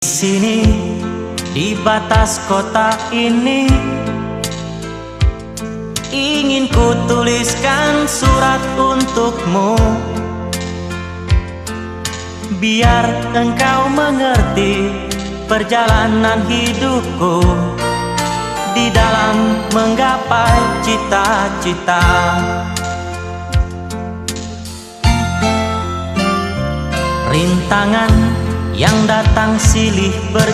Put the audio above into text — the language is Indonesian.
Sini di batas kota ini ingin ku tuliskan surat untukmu, biar engkau mengerti perjalanan hidupku di dalam menggapai cita-cita. Rintangan yang datang silih berganti,